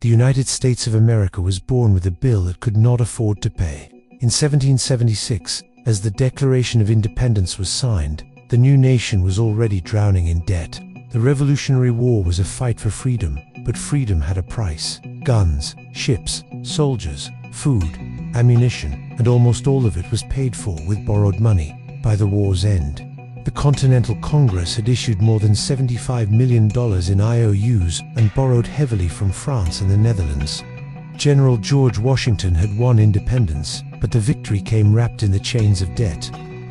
the United States of America was born with a bill it could not afford to pay. In 1776, as the Declaration of Independence was signed, the new nation was already drowning in debt. The Revolutionary War was a fight for freedom, but freedom had a price. Guns, ships, soldiers, food, ammunition, and almost all of it was paid for with borrowed money. By the war's end, the Continental Congress had issued more than $75 million in IOUs and borrowed heavily from France and the Netherlands. General George Washington had won independence, but the victory came wrapped in the chains of debt.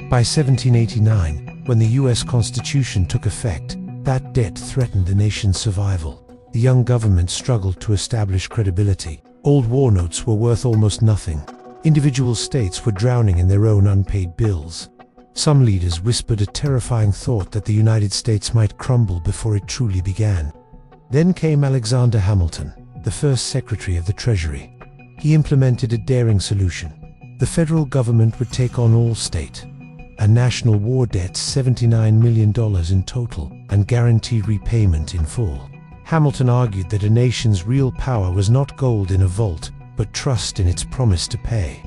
By 1789, when the US Constitution took effect, that debt threatened the nation's survival. The young government struggled to establish credibility. Old war notes were worth almost nothing. Individual states were drowning in their own unpaid bills. Some leaders whispered a terrifying thought that the United States might crumble before it truly began. Then came Alexander Hamilton, the first Secretary of the Treasury. He implemented a daring solution. The federal government would take on all state. A national war debt, $79 million in total, and guaranteed repayment in full. Hamilton argued that a nation's real power was not gold in a vault, but trust in its promise to pay.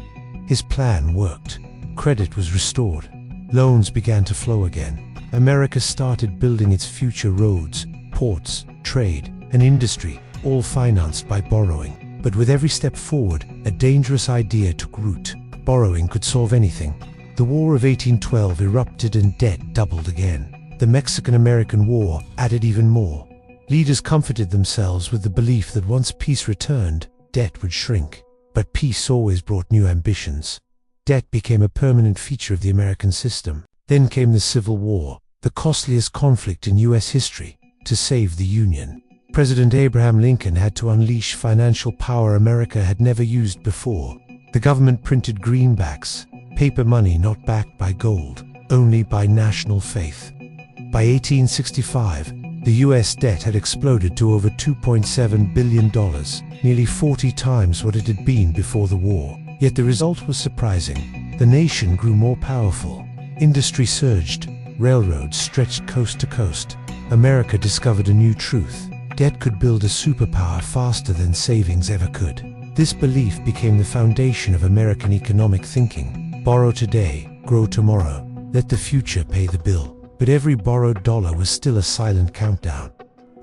His plan worked. Credit was restored. Loans began to flow again. America started building its future: roads, ports, trade, and industry, all financed by borrowing. But with every step forward, a dangerous idea took root. Borrowing could solve anything. The War of 1812 erupted and debt doubled again. The Mexican-American War added even more. Leaders comforted themselves with the belief that once peace returned, debt would shrink. But peace always brought new ambitions. Debt became a permanent feature of the American system. Then came the Civil War, the costliest conflict in US history. To save the Union, President Abraham Lincoln had to unleash financial power America had never used before. The government printed greenbacks, paper money not backed by gold, only by national faith. By 1865, the US debt had exploded to over $2.7 billion, nearly 40 times what it had been before the war. Yet the result was surprising. The nation grew more powerful. Industry surged. Railroads stretched coast to coast. America discovered a new truth. Debt could build a superpower faster than savings ever could. This belief became the foundation of American economic thinking. Borrow today, grow tomorrow. Let the future pay the bill. But every borrowed dollar was still a silent countdown.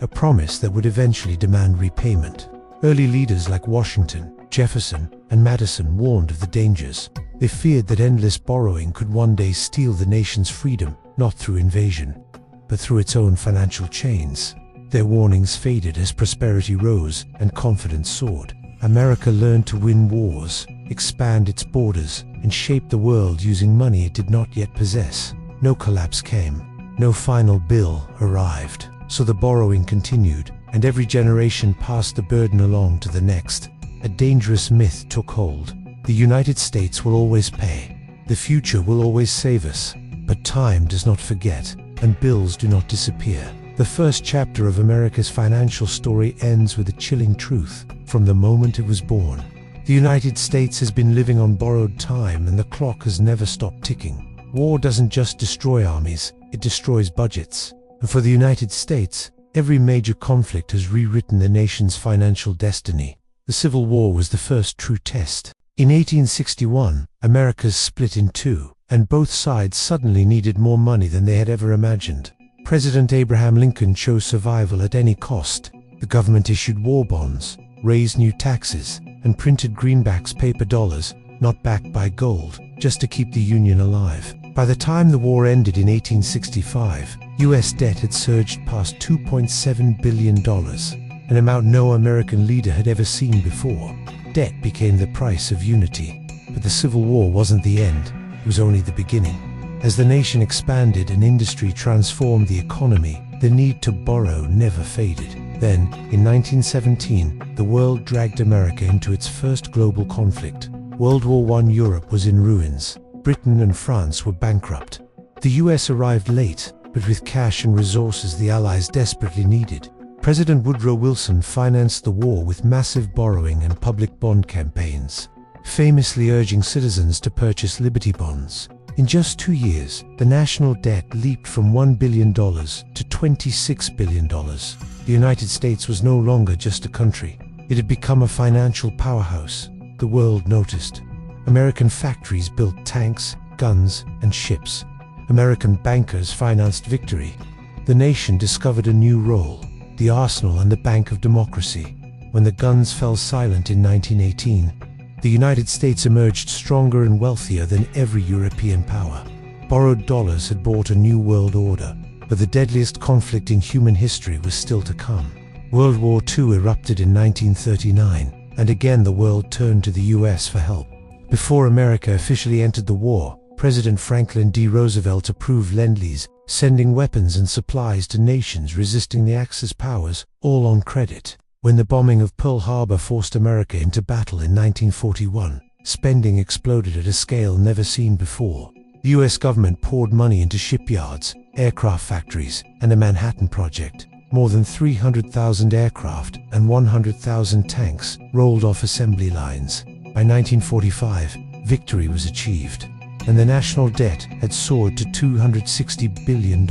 A promise that would eventually demand repayment. Early leaders like Washington, Jefferson, and Madison warned of the dangers. They feared that endless borrowing could one day steal the nation's freedom, not through invasion, but through its own financial chains. Their warnings faded as prosperity rose and confidence soared. America learned to win wars, expand its borders, and shape the world using money it did not yet possess. No collapse came. No final bill arrived. So the borrowing continued, and every generation passed the burden along to the next. A dangerous myth took hold. The United States will always pay. The future will always save us. But time does not forget, and bills do not disappear. The first chapter of America's financial story ends with a chilling truth. From the moment it was born, the United States has been living on borrowed time, and the clock has never stopped ticking. War doesn't just destroy armies, it destroys budgets. And for the United States, every major conflict has rewritten the nation's financial destiny. The Civil War was the first true test. In 1861, America split in two, and both sides suddenly needed more money than they had ever imagined. President Abraham Lincoln chose survival at any cost. The government issued war bonds, raised new taxes, and printed greenbacks, paper dollars, not backed by gold, just to keep the Union alive. By the time the war ended in 1865, US debt had surged past $2.7 billion, an amount no American leader had ever seen before. Debt became the price of unity. But the Civil War wasn't the end, it was only the beginning. As the nation expanded and industry transformed the economy, the need to borrow never faded. Then, in 1917, the world dragged America into its first global conflict. World War I Europe was in ruins. Britain and France were bankrupt. The US arrived late, but with cash and resources the Allies desperately needed. President Woodrow Wilson financed the war with massive borrowing and public bond campaigns, famously urging citizens to purchase Liberty bonds. In just 2 years, the national debt leaped from $1 billion to $26 billion. The United States was no longer just a country. It had become a financial powerhouse. The world noticed. American factories built tanks, guns, and ships. American bankers financed victory. The nation discovered a new role, the arsenal and the bank of democracy. When the guns fell silent in 1918, the United States emerged stronger and wealthier than every European power. Borrowed dollars had bought a new world order, but the deadliest conflict in human history was still to come. World War II erupted in 1939, and again the world turned to the US for help. Before America officially entered the war, President Franklin D. Roosevelt approved Lend-Lease, sending weapons and supplies to nations resisting the Axis powers, all on credit. When the bombing of Pearl Harbor forced America into battle in 1941, spending exploded at a scale never seen before. The US government poured money into shipyards, aircraft factories, and the Manhattan Project. More than 300,000 aircraft and 100,000 tanks rolled off assembly lines. By 1945, victory was achieved, and the national debt had soared to $260 billion.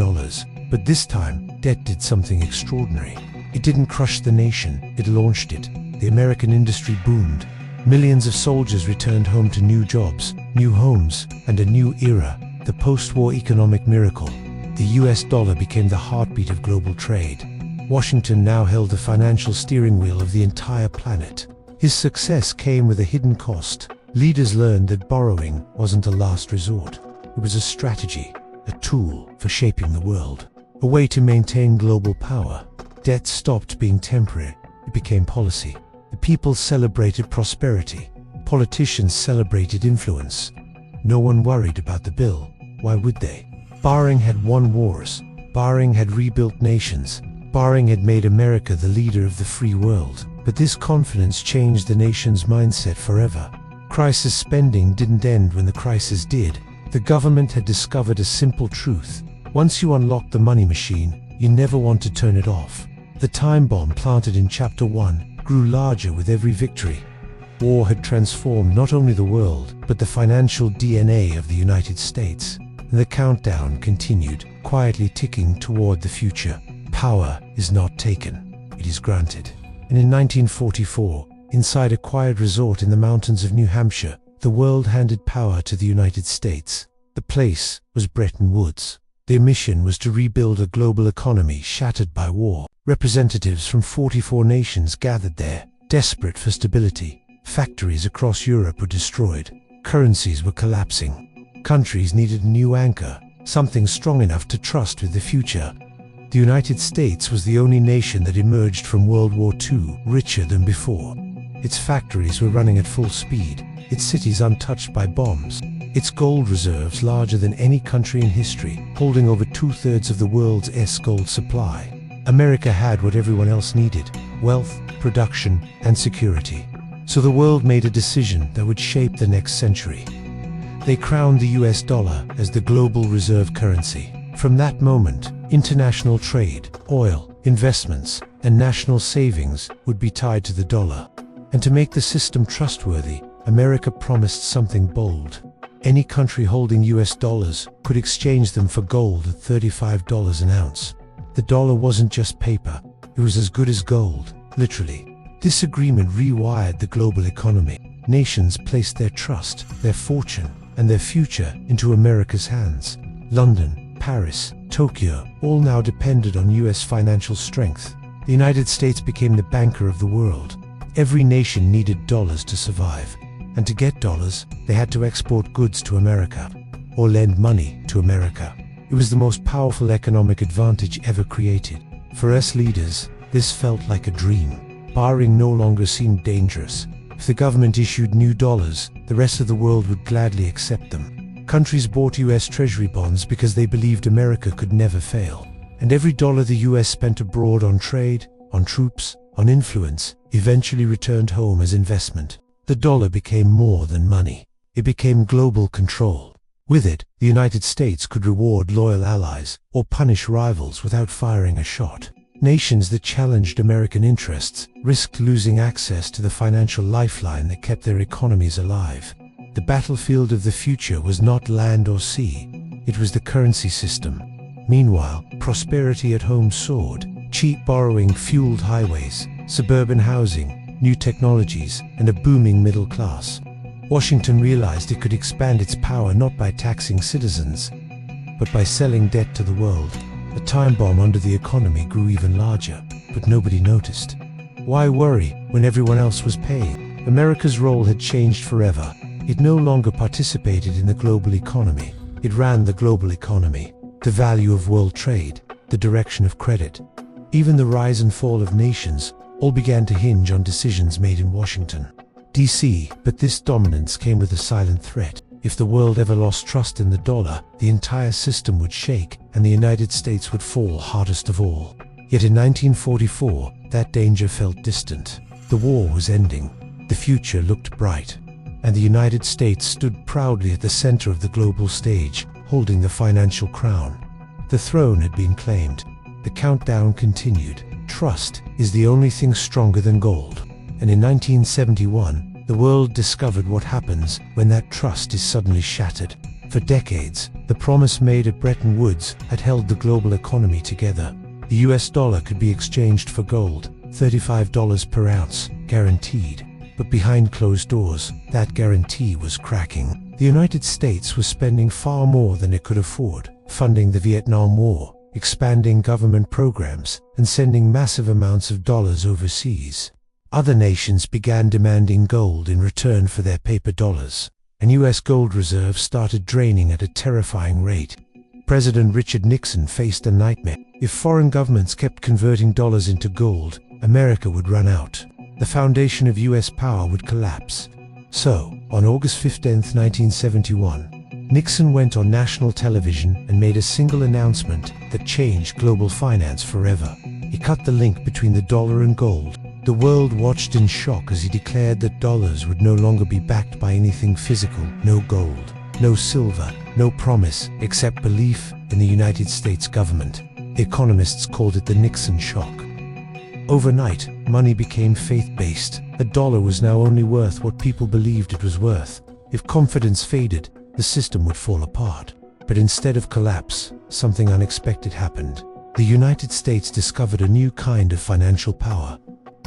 But this time, debt did something extraordinary. It didn't crush the nation, it launched it. The American industry boomed. Millions of soldiers returned home to new jobs, new homes, and a new era, the post-war economic miracle. The US dollar became the heartbeat of global trade. Washington now held the financial steering wheel of the entire planet. His success came with a hidden cost. Leaders learned that borrowing wasn't a last resort. It was a strategy, a tool for shaping the world, a way to maintain global power. Debt stopped being temporary, it became policy. The people celebrated prosperity. Politicians celebrated influence. No one worried about the bill. Why would they? Borrowing had won wars. Borrowing had rebuilt nations. Borrowing had made America the leader of the free world. But this confidence changed the nation's mindset forever. Crisis spending didn't end when the crisis did. The government had discovered a simple truth. Once you unlock the money machine, you never want to turn it off. The time bomb planted in Chapter 1 grew larger with every victory. War had transformed not only the world, but the financial DNA of the United States. And the countdown continued, quietly ticking toward the future. Power is not taken, it is granted. And in 1944, inside a quiet resort in the mountains of New Hampshire, the world handed power to the United States. The place was Bretton Woods. Their mission was to rebuild a global economy shattered by war. Representatives from 44 nations gathered there, desperate for stability. Factories across Europe were destroyed. Currencies were collapsing. Countries needed a new anchor, something strong enough to trust with the future. The United States was the only nation that emerged from World War II richer than before. Its factories were running at full speed, its cities untouched by bombs, its gold reserves larger than any country in history, holding over 2/3 of the world's gold supply. America had what everyone else needed: wealth, production, and security. So the world made a decision that would shape the next century. They crowned the US dollar as the global reserve currency. From that moment, international trade, oil, investments, and national savings would be tied to the dollar. And to make the system trustworthy, America promised something bold. Any country holding US dollars could exchange them for gold at $35 an ounce. The dollar wasn't just paper, it was as good as gold, literally. This agreement rewired the global economy. Nations placed their trust, their fortune, and their future into America's hands. London, Paris, Tokyo, all now depended on US financial strength. The United States became the banker of the world. Every nation needed dollars to survive. And to get dollars, they had to export goods to America, or lend money to America. It was the most powerful economic advantage ever created. For us leaders, this felt like a dream. Borrowing no longer seemed dangerous. If the government issued new dollars, the rest of the world would gladly accept them. Countries bought US Treasury bonds because they believed America could never fail. And every dollar the US spent abroad on trade, on troops, on influence, eventually returned home as investment. The dollar became more than money. It became global control. With it, the United States could reward loyal allies or punish rivals without firing a shot. Nations that challenged American interests risked losing access to the financial lifeline that kept their economies alive. The battlefield of the future was not land or sea. It was the currency system. Meanwhile, prosperity at home soared. Cheap borrowing fueled highways, suburban housing, new technologies, and a booming middle class. Washington realized it could expand its power not by taxing citizens, but by selling debt to the world. The time bomb under the economy grew even larger, but nobody noticed. Why worry when everyone else was paying? America's role had changed forever. It no longer participated in the global economy. It ran the global economy, the value of world trade, the direction of credit. Even the rise and fall of nations all began to hinge on decisions made in Washington, D.C., but this dominance came with a silent threat. If the world ever lost trust in the dollar, the entire system would shake and the United States would fall hardest of all. Yet in 1944, that danger felt distant. The war was ending. The future looked bright. And the United States stood proudly at the center of the global stage, holding the financial crown. The throne had been claimed. The countdown continued. Trust is the only thing stronger than gold. And in 1971, the world discovered what happens when that trust is suddenly shattered. For decades, the promise made at Bretton Woods had held the global economy together. The US dollar could be exchanged for gold, $35 per ounce, guaranteed. But behind closed doors, that guarantee was cracking. The United States was spending far more than it could afford, funding the Vietnam War, expanding government programs, and sending massive amounts of dollars overseas. Other nations began demanding gold in return for their paper dollars, and US gold reserves started draining at a terrifying rate. President Richard Nixon faced a nightmare. If foreign governments kept converting dollars into gold, America would run out. The foundation of US power would collapse. So, on August 15, 1971, Nixon went on national television and made a single announcement that changed global finance forever. He cut the link between the dollar and gold. The world watched in shock as he declared that dollars would no longer be backed by anything physical. No gold, no silver, no promise except belief in the United States government. Economists called it the Nixon Shock. Overnight, money became faith-based. A dollar was now only worth what people believed it was worth. If confidence faded, the system would fall apart. But instead of collapse, something unexpected happened. The United States discovered a new kind of financial power.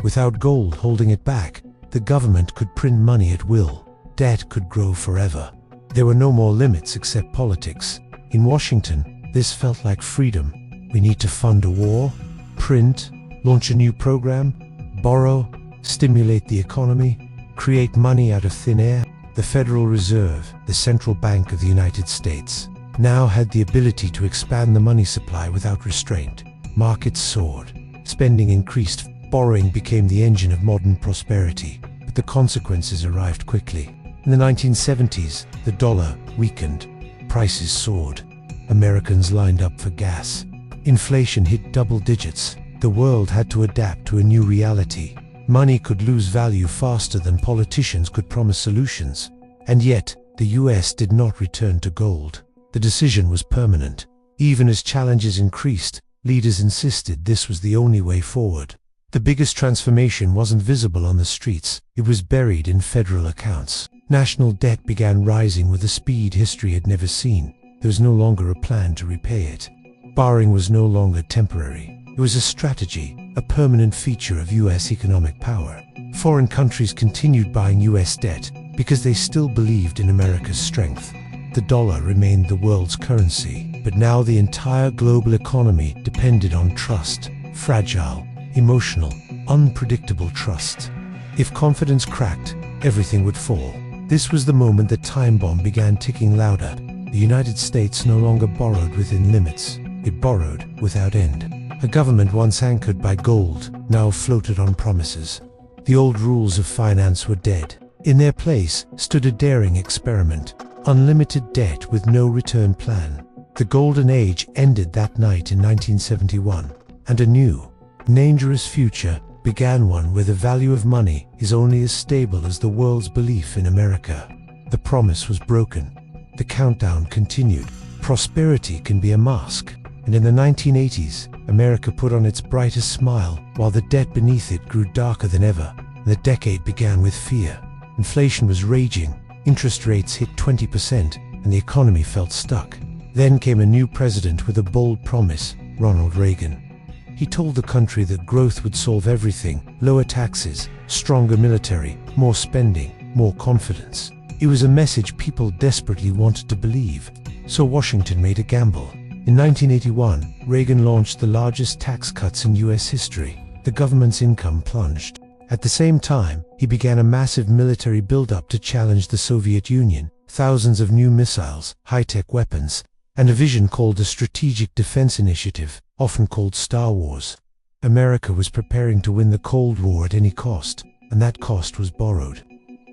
Without gold holding it back, the government could print money at will. Debt could grow forever. There were no more limits except politics. In Washington, this felt like freedom. We need to fund a war, print, launch a new program, borrow, stimulate the economy, create money out of thin air. The Federal Reserve, the central bank of the United States, now had the ability to expand the money supply without restraint. Markets soared. Spending increased. Borrowing became the engine of modern prosperity. But the consequences arrived quickly. In the 1970s, the dollar weakened. Prices soared. Americans lined up for gas. Inflation hit double digits. The world had to adapt to a new reality. Money could lose value faster than politicians could promise solutions. And yet, the US did not return to gold. The decision was permanent. Even as challenges increased, leaders insisted this was the only way forward. The biggest transformation wasn't visible on the streets. It was buried in federal accounts. National debt began rising with a speed history had never seen. There was no longer a plan to repay it. Borrowing was no longer temporary. It was a strategy, a permanent feature of US economic power. Foreign countries continued buying US debt because they still believed in America's strength. The dollar remained the world's currency, but now the entire global economy depended on trust, fragile, emotional, unpredictable trust. If confidence cracked, everything would fall. This was the moment the time bomb began ticking louder. The United States no longer borrowed within limits. It borrowed without end. A government once anchored by gold now floated on promises. The old rules of finance were dead. In their place stood a daring experiment: unlimited debt with no return plan. The golden age ended that night in 1971, and a new, dangerous future began, one where the value of money is only as stable as the world's belief in America. The promise was broken. The countdown continued. Prosperity can be a mask. And in the 1980s, America put on its brightest smile, while the debt beneath it grew darker than ever. The decade began with fear. Inflation was raging, interest rates hit 20%, and the economy felt stuck. Then came a new president with a bold promise, Ronald Reagan. He told the country that growth would solve everything: lower taxes, stronger military, more spending, more confidence. It was a message people desperately wanted to believe. So Washington made a gamble. In 1981, Reagan launched the largest tax cuts in US history. The government's income plunged. At the same time, he began a massive military buildup to challenge the Soviet Union, thousands of new missiles, high-tech weapons, and a vision called the Strategic Defense Initiative, often called Star Wars. America was preparing to win the Cold War at any cost, and that cost was borrowed.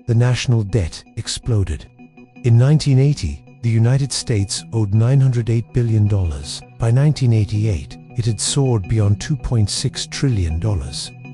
The national debt exploded. In 1980, the United States owed $908 billion. By 1988, it had soared beyond $2.6 trillion.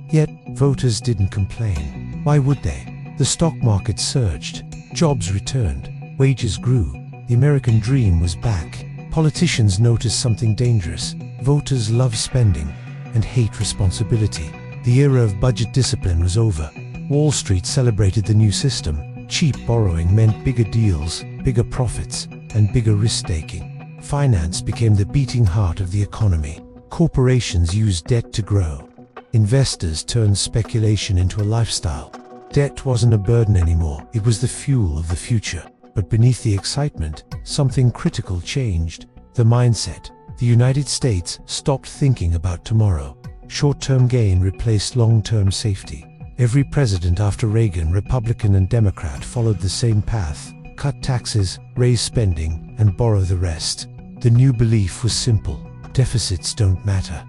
Yet, voters didn't complain. Why would they? The stock market surged, jobs returned, wages grew, the American dream was back. Politicians noticed something dangerous. Voters love spending and hate responsibility. The era of budget discipline was over. Wall Street celebrated the new system. Cheap borrowing meant bigger deals, bigger profits, and bigger risk-taking. Finance became the beating heart of the economy. Corporations used debt to grow. Investors turned speculation into a lifestyle. Debt wasn't a burden anymore, it was the fuel of the future. But beneath the excitement, something critical changed. The mindset. The United States stopped thinking about tomorrow. Short-term gain replaced long-term safety. Every president after Reagan, Republican and Democrat, followed the same path: cut taxes, raise spending, and borrow the rest. The new belief was simple: deficits don't matter.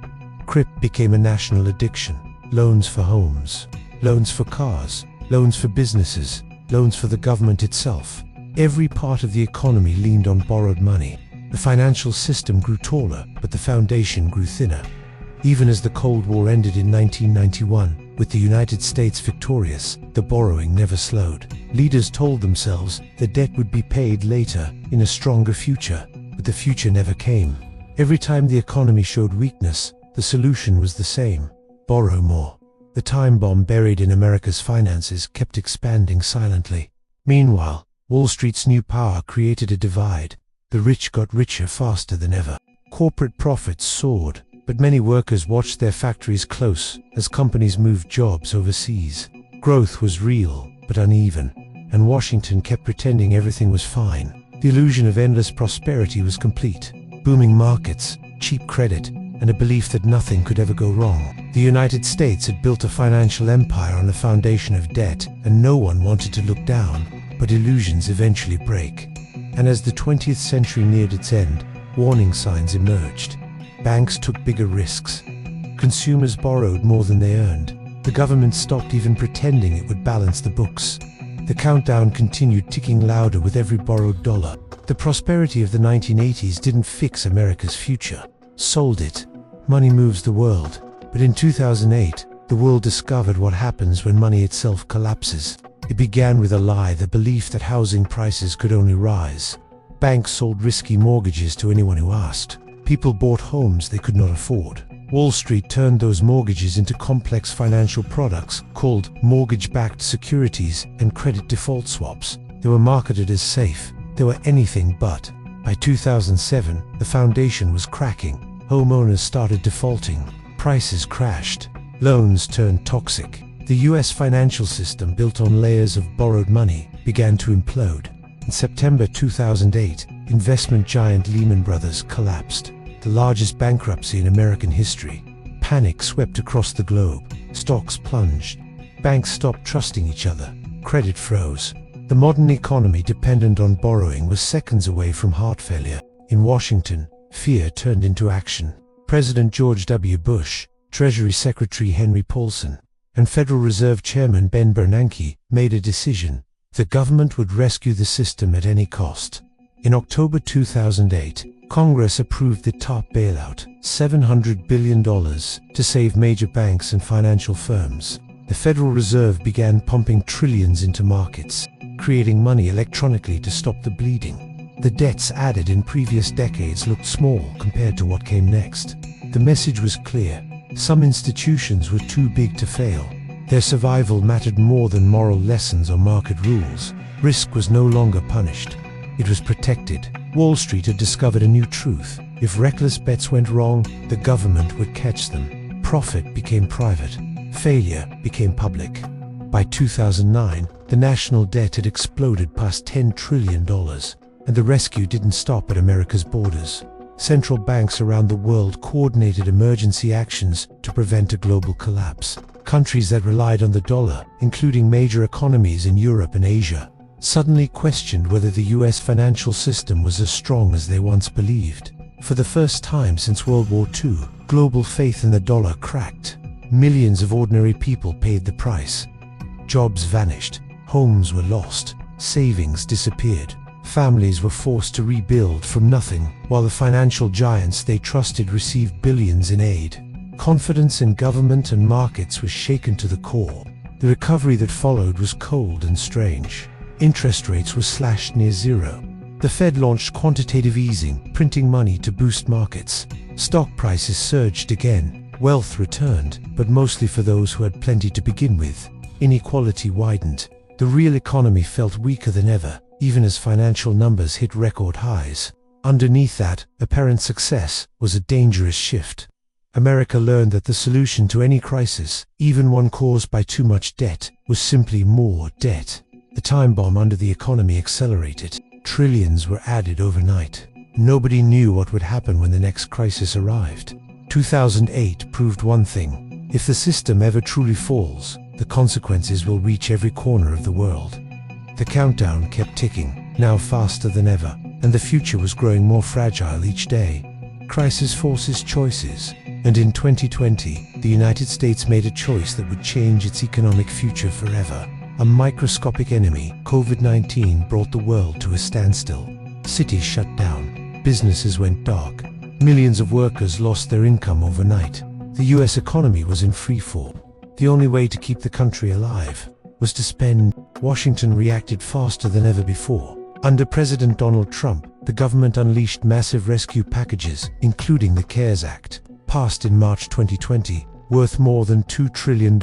CRIP became a national addiction. Loans for homes, loans for cars, loans for businesses, loans for the government itself. Every part of the economy leaned on borrowed money. The financial system grew taller, but the foundation grew thinner. Even as the Cold War ended in 1991, with the United States victorious, the borrowing never slowed. Leaders told themselves the debt would be paid later, in a stronger future, but the future never came. Every time the economy showed weakness, the solution was the same: borrow more. The time bomb buried in America's finances kept expanding silently. Meanwhile, Wall Street's new power created a divide. The rich got richer faster than ever. Corporate profits soared, but many workers watched their factories close as companies moved jobs overseas. Growth was real, but uneven, and Washington kept pretending everything was fine. The illusion of endless prosperity was complete. Booming markets, cheap credit, and a belief that nothing could ever go wrong. The United States had built a financial empire on a foundation of debt, and no one wanted to look down. But illusions eventually break. And as the 20th century neared its end, warning signs emerged. Banks took bigger risks. Consumers borrowed more than they earned. The government stopped even pretending it would balance the books. The countdown continued, ticking louder with every borrowed dollar. The prosperity of the 1980s didn't fix America's future. Sold it. Money moves the world. But in 2008, the world discovered what happens when money itself collapses. It began with a lie: the belief that housing prices could only rise. Banks sold risky mortgages to anyone who asked. People bought homes they could not afford. Wall Street turned those mortgages into complex financial products called mortgage-backed securities and credit default swaps. They were marketed as safe. They were anything but. By 2007, the foundation was cracking. Homeowners started defaulting. Prices crashed. Loans turned toxic. The US financial system, built on layers of borrowed money, began to implode. In September 2008, investment giant Lehman Brothers collapsed, the largest bankruptcy in American history. Panic swept across the globe. Stocks plunged. Banks stopped trusting each other. Credit froze. The modern economy, dependent on borrowing, was seconds away from heart failure. In Washington, fear turned into action. President George W. Bush, Treasury Secretary Henry Paulson, and Federal Reserve Chairman Ben Bernanke made a decision. The government would rescue the system at any cost. In October 2008, Congress approved the top bailout, $700 billion, to save major banks and financial firms. The Federal Reserve began pumping trillions into markets, creating money electronically to stop the bleeding. The debts added in previous decades looked small compared to what came next. The message was clear. Some institutions were too big to fail. Their survival mattered more than moral lessons or market rules. Risk was no longer punished. It was protected. Wall Street had discovered a new truth. If reckless bets went wrong, the government would catch them. Profit became private. Failure became public. By 2009, the national debt had exploded past $10 trillion, and the rescue didn't stop at America's borders. Central banks around the world coordinated emergency actions to prevent a global collapse. Countries that relied on the dollar, including major economies in Europe and Asia, suddenly questioned whether the US financial system was as strong as they once believed. For the first time since World War II, global faith in the dollar cracked. Millions of ordinary people paid the price. Jobs vanished, homes were lost, savings disappeared. Families were forced to rebuild from nothing, while the financial giants they trusted received billions in aid. Confidence in government and markets was shaken to the core. The recovery that followed was cold and strange. Interest rates were slashed near zero. The Fed launched quantitative easing, printing money to boost markets. Stock prices surged again. Wealth returned, but mostly for those who had plenty to begin with. Inequality widened. The real economy felt weaker than ever, even as financial numbers hit record highs. Underneath that apparent success was a dangerous shift. America learned that the solution to any crisis, even one caused by too much debt, was simply more debt. The time bomb under the economy accelerated. Trillions were added overnight. Nobody knew what would happen when the next crisis arrived. 2008 proved one thing: if the system ever truly falls, the consequences will reach every corner of the world. The countdown kept ticking, now faster than ever, and the future was growing more fragile each day. Crisis forces choices, and in 2020, the United States made a choice that would change its economic future forever. A microscopic enemy, COVID-19, brought the world to a standstill. Cities shut down, businesses went dark, millions of workers lost their income overnight. The US economy was in free fall. The only way to keep the country alive was to spend. Washington reacted faster than ever before. Under President Donald Trump, the government unleashed massive rescue packages, including the CARES Act, passed in March 2020, worth more than $2 trillion.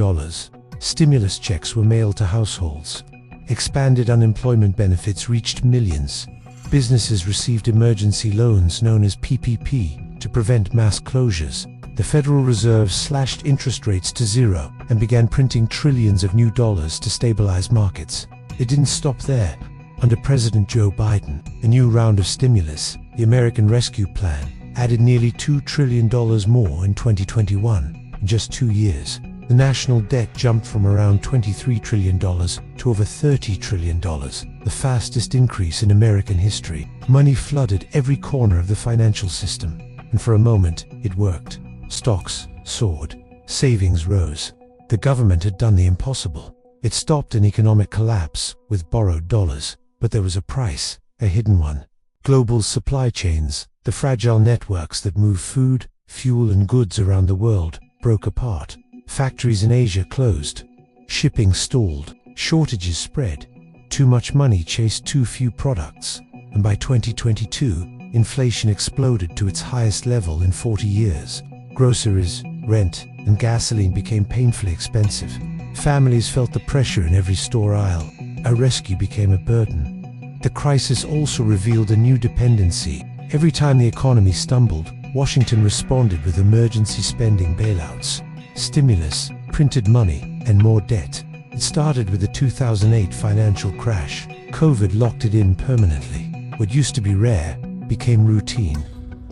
Stimulus checks were mailed to households. Expanded unemployment benefits reached millions. Businesses received emergency loans known as PPP to prevent mass closures. The Federal Reserve slashed interest rates to zero and began printing trillions of new dollars to stabilize markets. It didn't stop there. Under President Joe Biden, a new round of stimulus, the American Rescue Plan, added nearly $2 trillion more in 2021. In just 2 years, the national debt jumped from around $23 trillion to over $30 trillion, the fastest increase in American history. Money flooded every corner of the financial system, and for a moment, it worked. Stocks soared, savings rose. The government had done the impossible. It stopped an economic collapse with borrowed dollars, but there was a price, a hidden one. Global supply chains, the fragile networks that move food, fuel and goods around the world, broke apart. Factories in Asia closed. Shipping stalled. Shortages spread. Too much money chased too few products. And by 2022, inflation exploded to its highest level in 40 years. Groceries, rent, and gasoline became painfully expensive. Families felt the pressure in every store aisle. A rescue became a burden. The crisis also revealed a new dependency. Every time the economy stumbled, Washington responded with emergency spending bailouts, stimulus, printed money, and more debt. It started with the 2008 financial crash. COVID locked it in permanently. What used to be rare became routine.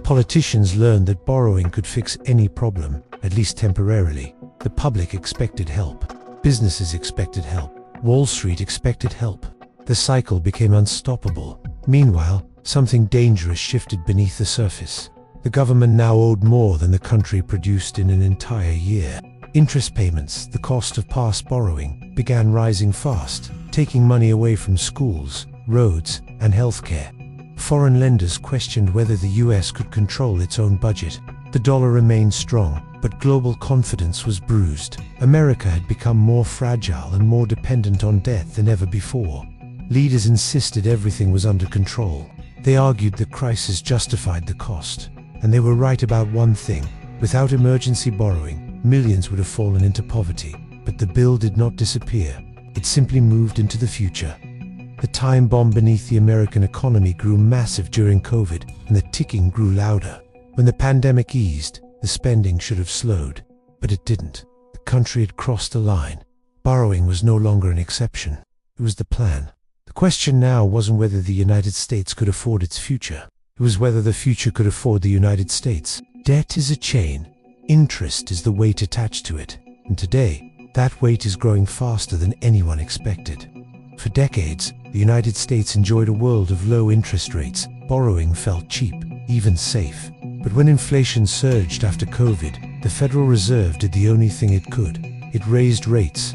Politicians learned that borrowing could fix any problem, at least temporarily. The public expected help. Businesses expected help. Wall Street expected help. The cycle became unstoppable. Meanwhile, something dangerous shifted beneath the surface. The government now owed more than the country produced in an entire year. Interest payments, the cost of past borrowing, began rising fast, taking money away from schools, roads, and healthcare. Foreign lenders questioned whether the US could control its own budget. The dollar remained strong, but global confidence was bruised. America had become more fragile and more dependent on debt than ever before. Leaders insisted everything was under control. They argued the crisis justified the cost. And they were right about one thing: without emergency borrowing, millions would have fallen into poverty. But the bill did not disappear. It simply moved into the future. The time bomb beneath the American economy grew massive during COVID, and the ticking grew louder. When the pandemic eased, the spending should have slowed. But it didn't. The country had crossed a line. Borrowing was no longer an exception. It was the plan. The question now wasn't whether the United States could afford its future. It was whether the future could afford the United States. Debt is a chain. Interest is the weight attached to it. And today, that weight is growing faster than anyone expected. For decades, the United States enjoyed a world of low interest rates. Borrowing felt cheap, even safe. But when inflation surged after COVID, the Federal Reserve did the only thing it could. It raised rates.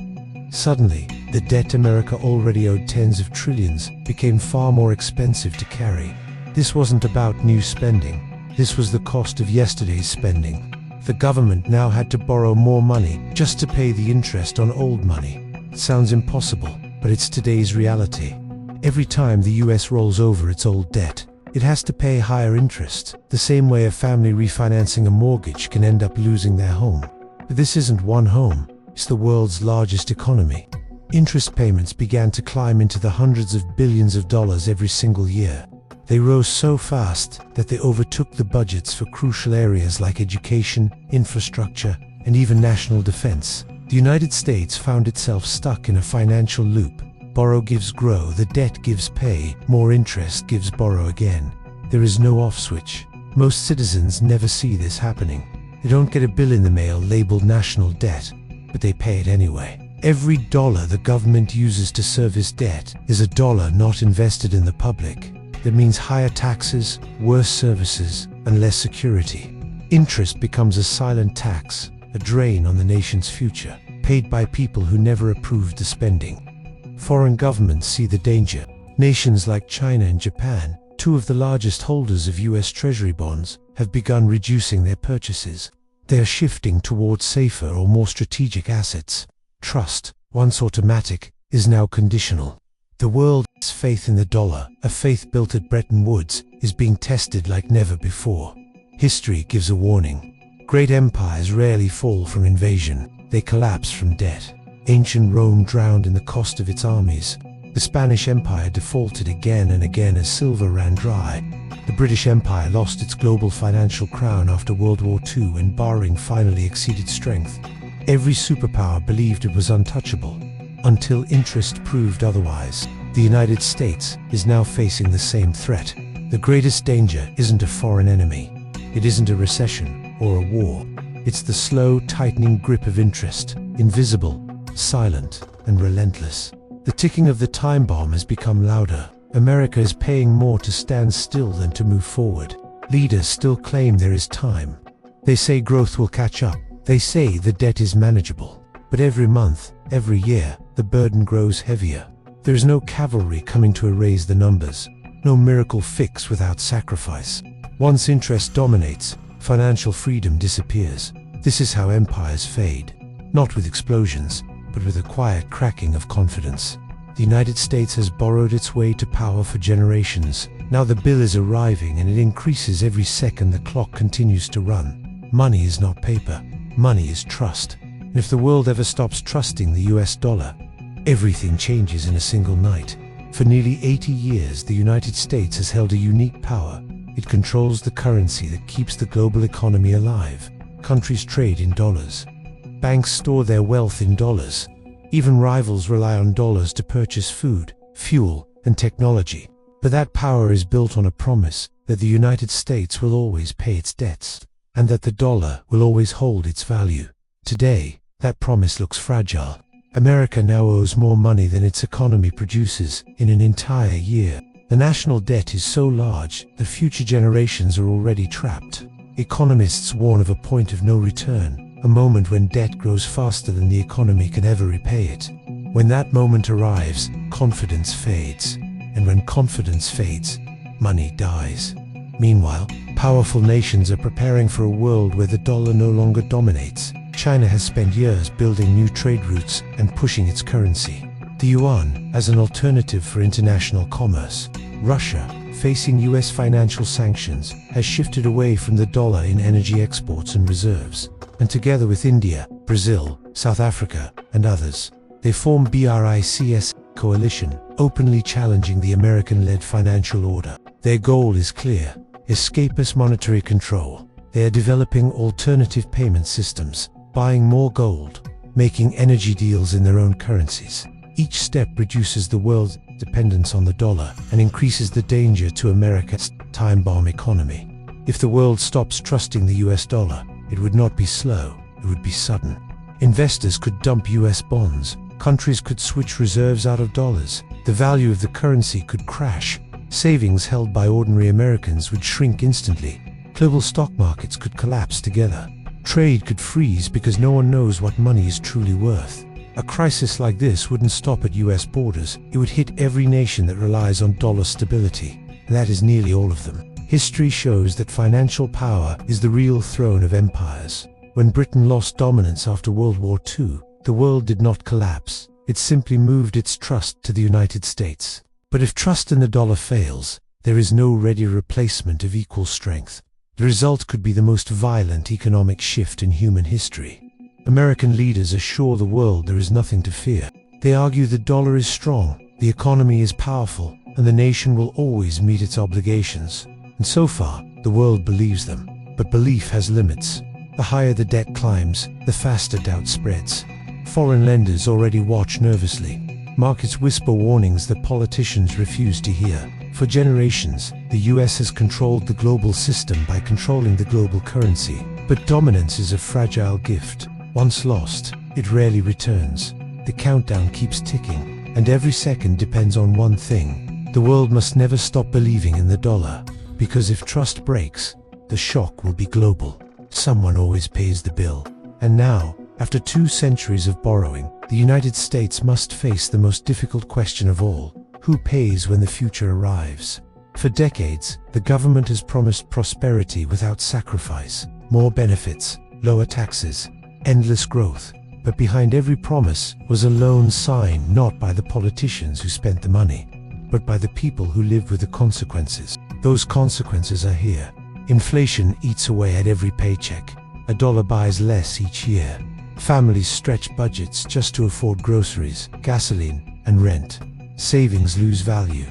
Suddenly, the debt America already owed tens of trillions became far more expensive to carry. This wasn't about new spending. This was the cost of yesterday's spending. The government now had to borrow more money just to pay the interest on old money. It sounds impossible, but it's today's reality. Every time the US rolls over its old debt, it has to pay higher interest, the same way a family refinancing a mortgage can end up losing their home. But this isn't one home, it's the world's largest economy. Interest payments began to climb into the hundreds of billions of dollars every single year. They rose so fast that they overtook the budgets for crucial areas like education, infrastructure, and even national defense. The United States found itself stuck in a financial loop. Borrow gives grow, the debt gives pay, more interest gives borrow again. There is no off switch. Most citizens never see this happening. They don't get a bill in the mail labeled national debt, but they pay it anyway. Every dollar the government uses to service debt is a dollar not invested in the public. That means higher taxes, worse services, and less security. Interest becomes a silent tax, a drain on the nation's future, paid by people who never approved the spending. Foreign governments see the danger. Nations like China and Japan, two of the largest holders of US Treasury bonds, have begun reducing their purchases. They are shifting towards safer or more strategic assets. Trust, once automatic, is now conditional. The world's faith in the dollar, a faith built at Bretton Woods, is being tested like never before. History gives a warning. Great empires rarely fall from invasion. They collapse from debt. Ancient Rome drowned in the cost of its armies. The Spanish Empire defaulted again and again as silver ran dry. The British Empire lost its global financial crown after World War II when borrowing finally exceeded strength. Every superpower believed it was untouchable, until interest proved otherwise. The United States is now facing the same threat. The greatest danger isn't a foreign enemy. It isn't a recession or a war. It's the slow, tightening grip of interest, invisible, silent, and relentless. The ticking of the time bomb has become louder. America is paying more to stand still than to move forward. Leaders still claim there is time. They say growth will catch up. They say the debt is manageable. But every month, every year, the burden grows heavier. There is no cavalry coming to erase the numbers. No miracle fix without sacrifice. Once interest dominates, financial freedom disappears. This is how empires fade. Not with explosions, but with a quiet cracking of confidence. The United States has borrowed its way to power for generations. Now the bill is arriving and it increases every second the clock continues to run. Money is not paper. Money is trust. And if the world ever stops trusting the US dollar, everything changes in a single night. For nearly 80 years, the United States has held a unique power. It controls the currency that keeps the global economy alive. Countries trade in dollars. Banks store their wealth in dollars. Even rivals rely on dollars to purchase food, fuel, and technology. But that power is built on a promise that the United States will always pay its debts, and that the dollar will always hold its value. Today, that promise looks fragile. America now owes more money than its economy produces in an entire year. The national debt is so large that future generations are already trapped. Economists warn of a point of no return, a moment when debt grows faster than the economy can ever repay it. When that moment arrives, confidence fades. And when confidence fades, money dies. Meanwhile, powerful nations are preparing for a world where the dollar no longer dominates. China has spent years building new trade routes and pushing its currency. The yuan as an alternative for international commerce. Russia, facing US financial sanctions, has shifted away from the dollar in energy exports and reserves. And together with India, Brazil, South Africa, and others, they form BRICS coalition, openly challenging the American-led financial order. Their goal is clear: escapist monetary control. They are developing alternative payment systems, buying more gold, making energy deals in their own currencies. Each step reduces the world's dependence on the dollar and increases the danger to America's time bomb economy. If the world stops trusting the US dollar, it would not be slow, it would be sudden. Investors could dump US bonds, countries could switch reserves out of dollars, the value of the currency could crash, savings held by ordinary Americans would shrink instantly, global stock markets could collapse together, trade could freeze because no one knows what money is truly worth. A crisis like this wouldn't stop at US borders, it would hit every nation that relies on dollar stability, and that is nearly all of them. History shows that financial power is the real throne of empires. When Britain lost dominance after World War II, the world did not collapse, it simply moved its trust to the United States. But if trust in the dollar fails, there is no ready replacement of equal strength. The result could be the most violent economic shift in human history. American leaders assure the world there is nothing to fear. They argue the dollar is strong, the economy is powerful, and the nation will always meet its obligations. And so far, the world believes them. But belief has limits. The higher the debt climbs, the faster doubt spreads. Foreign lenders already watch nervously. Markets whisper warnings that politicians refuse to hear. For generations, the US has controlled the global system by controlling the global currency. But dominance is a fragile gift. Once lost, it rarely returns. The countdown keeps ticking, and every second depends on one thing. The world must never stop believing in the dollar, because if trust breaks, the shock will be global. Someone always pays the bill. And now, after 2 centuries of borrowing, the United States must face the most difficult question of all: who pays when the future arrives? For decades, the government has promised prosperity without sacrifice, more benefits, lower taxes, endless growth. But behind every promise was a lone sign, not by the politicians who spent the money, but by the people who lived with the consequences. Those consequences are here. Inflation eats away at every paycheck. A dollar buys less each year. Families stretch budgets just to afford groceries, gasoline, and rent. Savings lose value.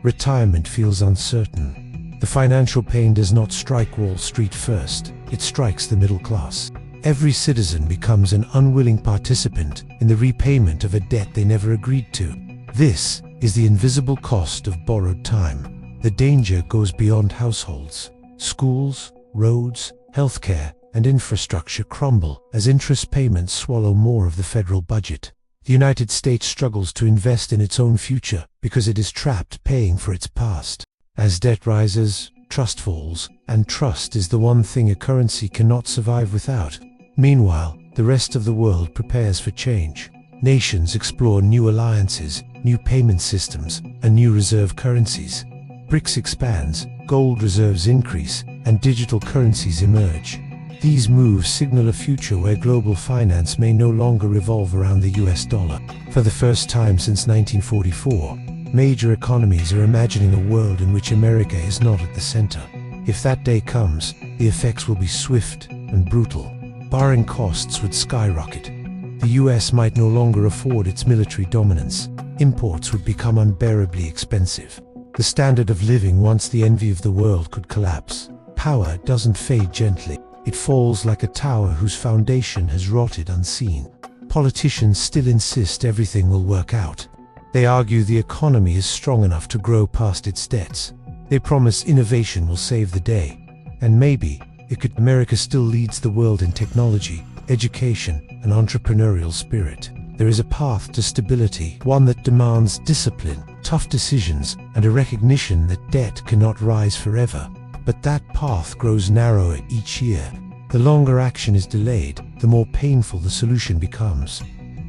Retirement feels uncertain. The financial pain does not strike Wall Street first, it strikes the middle class. Every citizen becomes an unwilling participant in the repayment of a debt they never agreed to. This is the invisible cost of borrowed time. The danger goes beyond households. Schools, roads, healthcare, and infrastructure crumble as interest payments swallow more of the federal budget. The United States struggles to invest in its own future because it is trapped paying for its past. As debt rises, trust falls, and trust is the one thing a currency cannot survive without. Meanwhile, the rest of the world prepares for change. Nations explore new alliances, new payment systems, and new reserve currencies. BRICS expands, gold reserves increase, and digital currencies emerge. These moves signal a future where global finance may no longer revolve around the US dollar. For the first time since 1944, major economies are imagining a world in which America is not at the center. If that day comes, the effects will be swift and brutal. Borrowing costs would skyrocket. The US might no longer afford its military dominance. Imports would become unbearably expensive. The standard of living, once the envy of the world, could collapse. Power doesn't fade gently. It falls like a tower whose foundation has rotted unseen. Politicians still insist everything will work out. They argue the economy is strong enough to grow past its debts. They promise innovation will save the day. And maybe it could. America still leads the world in technology, education, and entrepreneurial spirit. There is a path to stability, one that demands discipline, tough decisions, and a recognition that debt cannot rise forever. But that path grows narrower each year. The longer action is delayed, the more painful the solution becomes.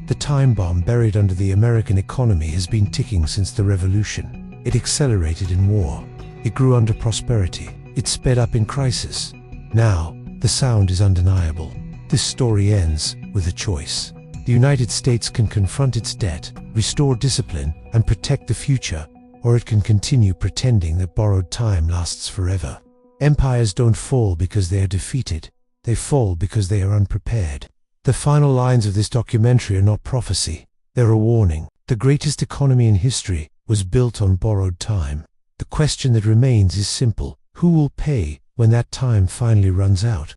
The time bomb buried under the American economy has been ticking since the Revolution. It accelerated in war. It grew under prosperity. It sped up in crisis. Now, the sound is undeniable. This story ends with a choice. The United States can confront its debt, restore discipline, and protect the future, or it can continue pretending that borrowed time lasts forever. Empires don't fall because they are defeated. They fall because they are unprepared. The final lines of this documentary are not prophecy. They're a warning. The greatest economy in history was built on borrowed time. The question that remains is simple. Who will pay when that time finally runs out?